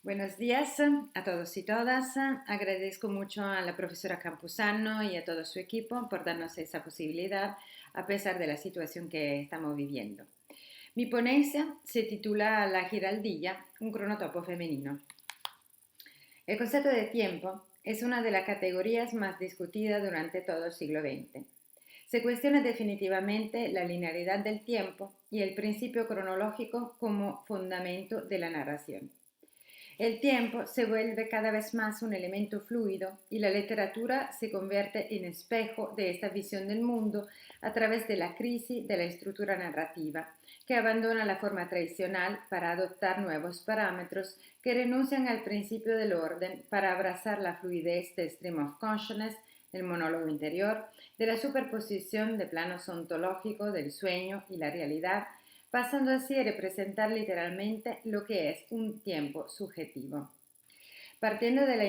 Buenos días a todos y todas. Agradezco mucho a la profesora Campuzano y a todo su equipo por darnos esa posibilidad a pesar de la situación que estamos viviendo. Mi ponencia se titula La Giraldilla, un cronotopo femenino. El concepto de tiempo es una de las categorías más discutidas durante todo el siglo XX. Se cuestiona definitivamente la linealidad del tiempo y el principio cronológico como fundamento de la narración. El tiempo se vuelve cada vez más un elemento fluido y la literatura se convierte en espejo de esta visión del mundo a través de la crisis de la estructura narrativa, que abandona la forma tradicional para adoptar nuevos parámetros que renuncian al principio del orden para abrazar la fluidez del stream of consciousness, del monólogo interior, de la superposición de planos ontológicos del sueño y la realidad, pasando así a representar literalmente lo que es un tiempo subjetivo. Partiendo de la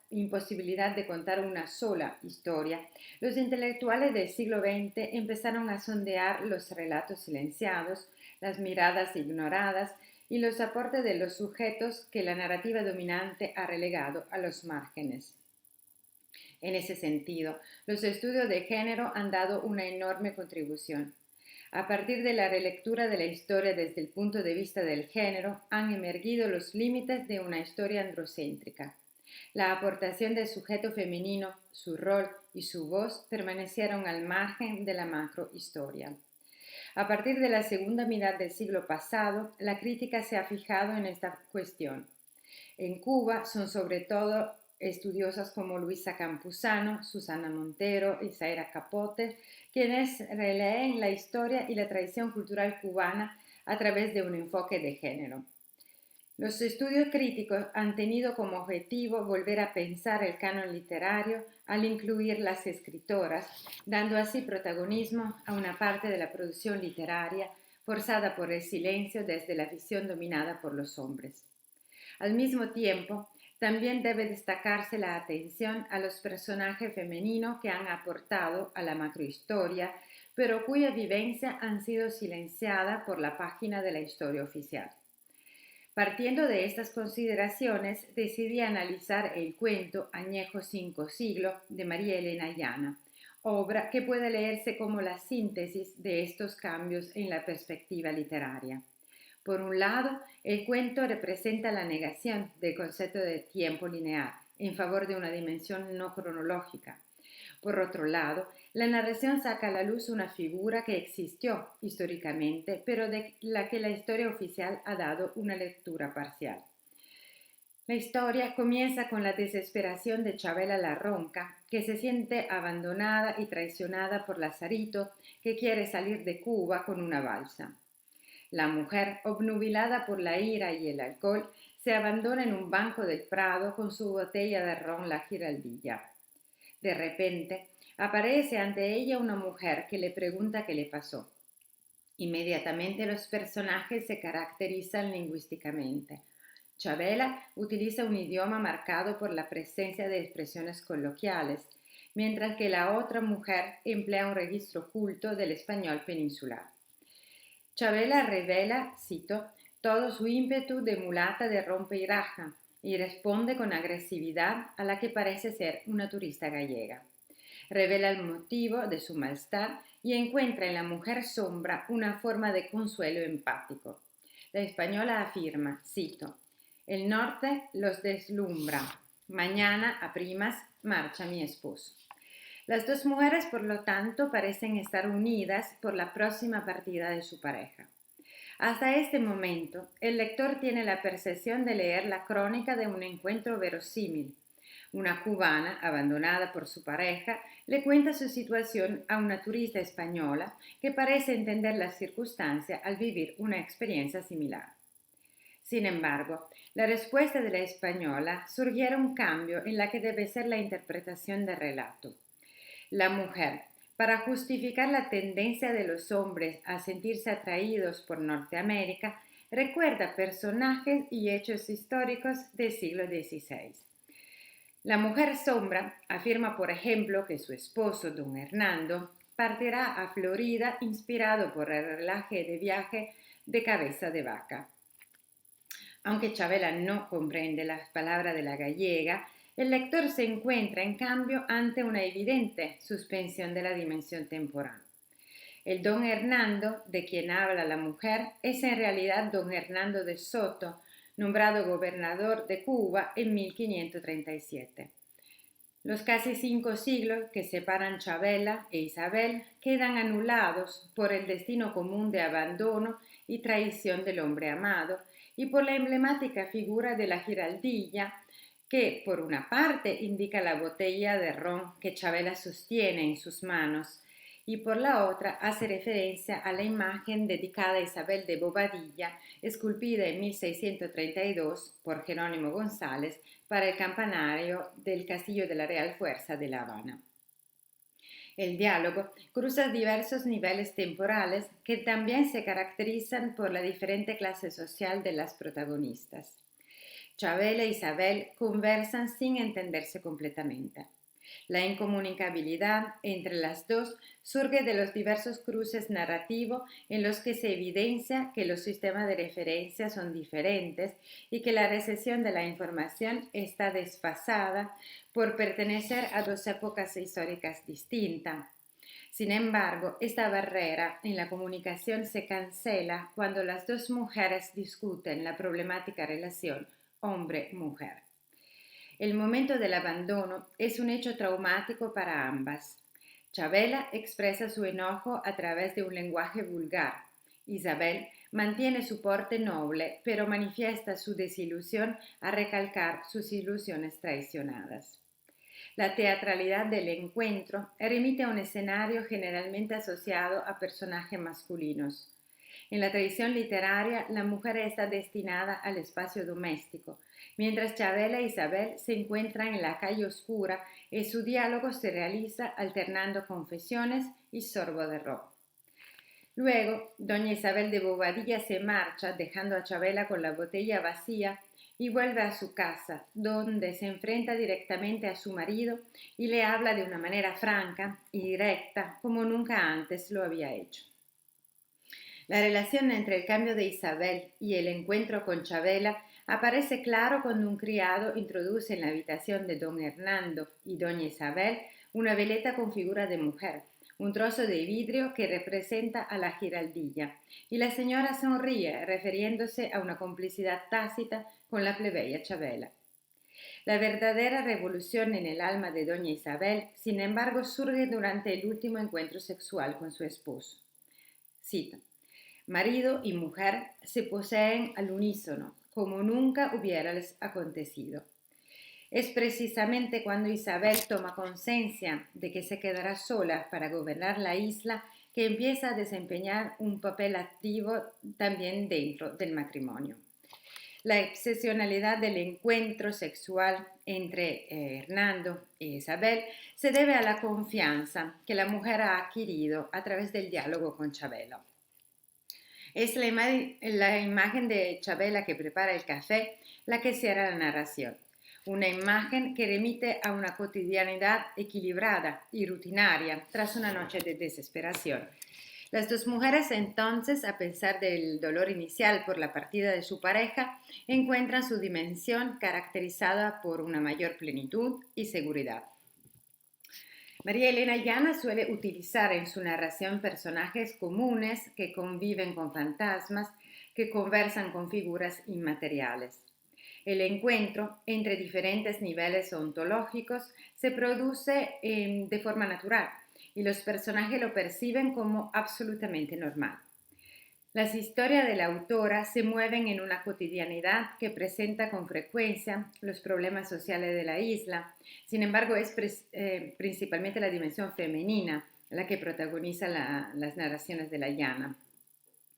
imposibilidad de contar una sola historia, los intelectuales del siglo XX empezaron a sondear los relatos silenciados, las miradas ignoradas y los aportes de los sujetos que la narrativa dominante ha relegado a los márgenes. En ese sentido, los estudios de género han dado una enorme contribución. A partir de la relectura de la historia desde el punto de vista del género, han emergido los límites de una historia androcéntrica. La aportación del sujeto femenino, su rol y su voz permanecieron al margen de la macrohistoria. A partir de la segunda mitad del siglo pasado, la crítica se ha fijado en esta cuestión. En Cuba son sobre todo estudiosas como Luisa Campuzano, Susana Montero y Zaira Capote, quienes releen la historia y la tradición cultural cubana a través de un enfoque de género. Los estudios críticos han tenido como objetivo volver a pensar el canon literario al incluir las escritoras, dando así protagonismo a una parte de la producción literaria forzada por el silencio desde la visión dominada por los hombres. Al mismo tiempo, también debe destacarse la atención a los personajes femeninos que han aportado a la macrohistoria, pero cuya vivencia han sido silenciada por la página de la historia oficial. Partiendo de estas consideraciones, decidí analizar el cuento Añejo 5 siglos de María Elena Llana, obra que puede leerse como la síntesis de estos cambios en la perspectiva literaria. Por un lado, el cuento representa la negación del concepto de tiempo lineal en favor de una dimensión no cronológica. Por otro lado, la narración saca a la luz una figura que existió históricamente, pero de la que la historia oficial ha dado una lectura parcial. La historia comienza con la desesperación de Chabela la Ronca, que se siente abandonada y traicionada por Lazarito, que quiere salir de Cuba con una balsa. La mujer, obnubilada por la ira y el alcohol, se abandona en un banco del Prado con su botella de ron La Giraldilla. De repente, aparece ante ella una mujer que le pregunta qué le pasó. Inmediatamente los personajes se caracterizan lingüísticamente. Chabela utiliza un idioma marcado por la presencia de expresiones coloquiales, mientras que la otra mujer emplea un registro culto del español peninsular. Chabela revela, cito, todo su ímpetu de mulata de rompe y raja y responde con agresividad a la que parece ser una turista gallega. Revela el motivo de su malestar y encuentra en la mujer sombra una forma de consuelo empático. La española afirma, cito, el norte los deslumbra, mañana a primas marcha mi esposo. Las dos mujeres, por lo tanto, parecen estar unidas por la próxima partida de su pareja. Hasta este momento, el lector tiene la percepción de leer la crónica de un encuentro verosímil. Una cubana, abandonada por su pareja, le cuenta su situación a una turista española que parece entender las circunstancias al vivir una experiencia similar. Sin embargo, la respuesta de la española sugiere un cambio en la que debe ser la interpretación del relato. La mujer, para justificar la tendencia de los hombres a sentirse atraídos por Norteamérica, recuerda personajes y hechos históricos del siglo XVI. La mujer sombra afirma, por ejemplo, que su esposo, don Hernando, partirá a Florida inspirado por el relaje de viaje de Cabeza de Vaca. Aunque Chavela no comprende las palabras de la gallega, el lector se encuentra en cambio ante una evidente suspensión de la dimensión temporal. El don Hernando, de quien habla la mujer, es en realidad don Hernando de Soto, nombrado gobernador de Cuba en 1537. Los casi 5 siglos que separan Chavela e Isabel quedan anulados por el destino común de abandono y traición del hombre amado y por la emblemática figura de la giraldilla que, por una parte, indica la botella de ron que Chavela sostiene en sus manos y por la otra hace referencia a la imagen dedicada a Isabel de Bobadilla, esculpida en 1632 por Jerónimo González para el campanario del Castillo de la Real Fuerza de La Habana. El diálogo cruza diversos niveles temporales que también se caracterizan por la diferente clase social de las protagonistas. Chavela e Isabel conversan sin entenderse completamente. La incomunicabilidad entre las dos surge de los diversos cruces narrativos en los que se evidencia que los sistemas de referencia son diferentes y que la recepción de la información está desfasada por pertenecer a dos épocas históricas distintas. Sin embargo, esta barrera en la comunicación se cancela cuando las dos mujeres discuten la problemática relación hombre-mujer. El momento del abandono es un hecho traumático para ambas. Chavela expresa su enojo a través de un lenguaje vulgar. Isabel mantiene su porte noble, pero manifiesta su desilusión a recalcar sus ilusiones traicionadas. La teatralidad del encuentro remite a un escenario generalmente asociado a personajes masculinos. En la tradición literaria, la mujer está destinada al espacio doméstico, mientras Chavela e Isabel se encuentran en la calle oscura y su diálogo se realiza alternando confesiones y sorbo de ron. Luego, doña Isabel de Bobadilla se marcha, dejando a Chavela con la botella vacía y vuelve a su casa, donde se enfrenta directamente a su marido y le habla de una manera franca y directa como nunca antes lo había hecho. La relación entre el cambio de Isabel y el encuentro con Chavela aparece claro cuando un criado introduce en la habitación de don Hernando y doña Isabel una veleta con figura de mujer, un trozo de vidrio que representa a la giraldilla, y la señora sonríe refiriéndose a una complicidad tácita con la plebeya Chavela. La verdadera revolución en el alma de doña Isabel, sin embargo, surge durante el último encuentro sexual con su esposo. Cito: marido y mujer se poseen al unísono, como nunca hubiérales acontecido. Es precisamente cuando Isabel toma conciencia de que se quedará sola para gobernar la isla que empieza a desempeñar un papel activo también dentro del matrimonio. La excepcionalidad del encuentro sexual entre Hernando e Isabel se debe a la confianza que la mujer ha adquirido a través del diálogo con Chavela. Es la imagen de Chavela que prepara el café la que cierra la narración. Una imagen que remite a una cotidianidad equilibrada y rutinaria tras una noche de desesperación. Las dos mujeres entonces, a pesar del dolor inicial por la partida de su pareja, encuentran su dimensión caracterizada por una mayor plenitud y seguridad. María Elena Llana suele utilizar en su narración personajes comunes que conviven con fantasmas, que conversan con figuras inmateriales. El encuentro entre diferentes niveles ontológicos se produce de forma natural y los personajes lo perciben como absolutamente normal. Las historias de la autora se mueven en una cotidianidad que presenta con frecuencia los problemas sociales de la isla. Sin embargo, es principalmente la dimensión femenina la que protagoniza las narraciones de la Llana.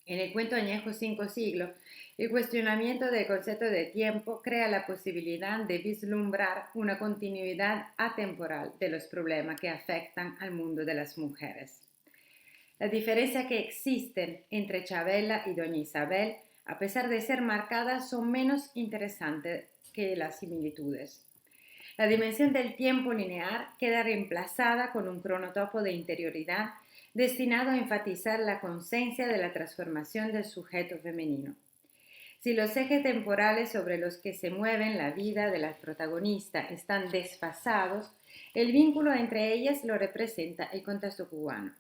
En el cuento añejo 5 siglos, el cuestionamiento del concepto de tiempo crea la posibilidad de vislumbrar una continuidad atemporal de los problemas que afectan al mundo de las mujeres. Las diferencias que existen entre Chavela y doña Isabel, a pesar de ser marcadas, son menos interesantes que las similitudes. La dimensión del tiempo lineal queda reemplazada con un cronotopo de interioridad destinado a enfatizar la conciencia de la transformación del sujeto femenino. Si los ejes temporales sobre los que se mueven la vida de la protagonista están desfasados, el vínculo entre ellas lo representa el contexto cubano.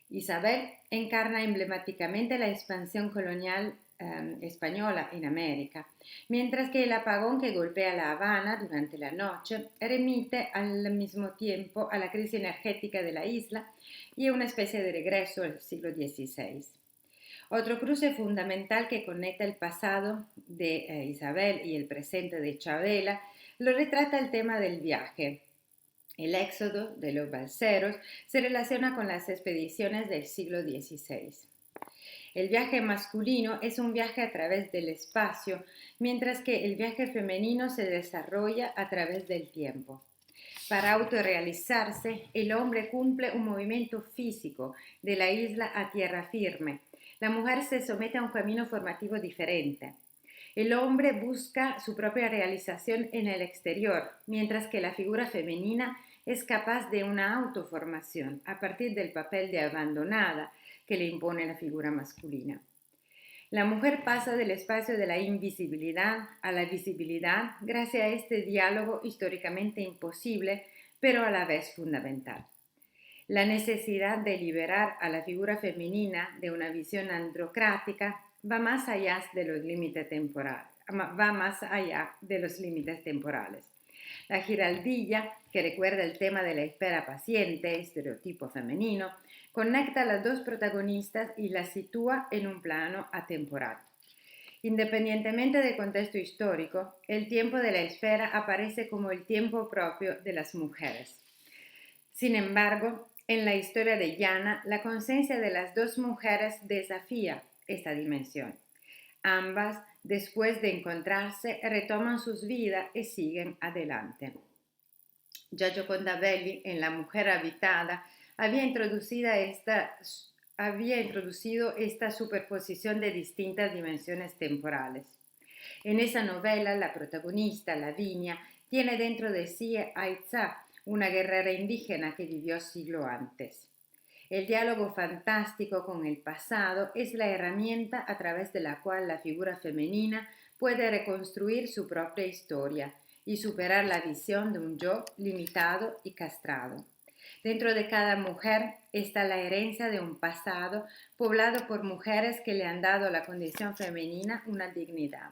Isabel encarna emblemáticamente la expansión colonial española en América, mientras que el apagón que golpea La Habana durante la noche remite al mismo tiempo a la crisis energética de la isla y a una especie de regreso al siglo XVI. Otro cruce fundamental que conecta el pasado de Isabel y el presente de Chavela lo retrata el tema del viaje. El éxodo de los balseros se relaciona con las expediciones del siglo XVI. El viaje masculino es un viaje a través del espacio, mientras que el viaje femenino se desarrolla a través del tiempo. Para autorrealizarse, el hombre cumple un movimiento físico de la isla a tierra firme. La mujer se somete a un camino formativo diferente. El hombre busca su propia realización en el exterior, mientras que la figura femenina es capaz de una autoformación a partir del papel de abandonada que le impone la figura masculina. La mujer pasa del espacio de la invisibilidad a la visibilidad gracias a este diálogo históricamente imposible, pero a la vez fundamental. La necesidad de liberar a la figura femenina de una visión androcrática va más allá de los límites temporales. La giraldilla, que recuerda el tema de la espera paciente, estereotipo femenino, conecta a las dos protagonistas y las sitúa en un plano atemporal. Independientemente del contexto histórico, el tiempo de la espera aparece como el tiempo propio de las mujeres. Sin embargo, en la historia de Yana, la conciencia de las dos mujeres desafía esta dimensión. Ambas, después de encontrarse, retoman sus vidas y siguen adelante. Ya Gioconda Belli, en La mujer habitada, había introducido esta superposición de distintas dimensiones temporales. En esa novela, la protagonista, Lavinia, tiene dentro de sí a Itzá, una guerrera indígena que vivió siglo antes. El diálogo fantástico con el pasado es la herramienta a través de la cual la figura femenina puede reconstruir su propia historia y superar la visión de un yo limitado y castrado. Dentro de cada mujer está la herencia de un pasado poblado por mujeres que le han dado a la condición femenina una dignidad.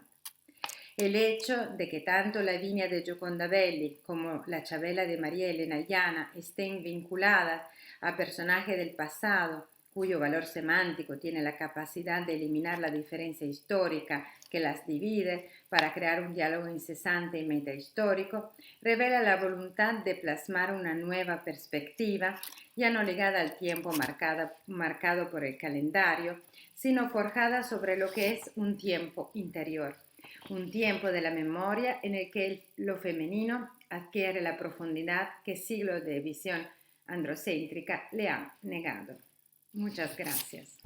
El hecho de que tanto la Lavinia de Gioconda Belli como la Chavela de María Elena Llana estén vinculadas a personajes del pasado, cuyo valor semántico tiene la capacidad de eliminar la diferencia histórica que las divide para crear un diálogo incesante y metahistórico, revela la voluntad de plasmar una nueva perspectiva, ya no ligada al tiempo marcado por el calendario, sino forjada sobre lo que es un tiempo interior. Un tiempo de la memoria en el que lo femenino adquiere la profundidad que siglos de visión androcéntrica le han negado. Muchas gracias.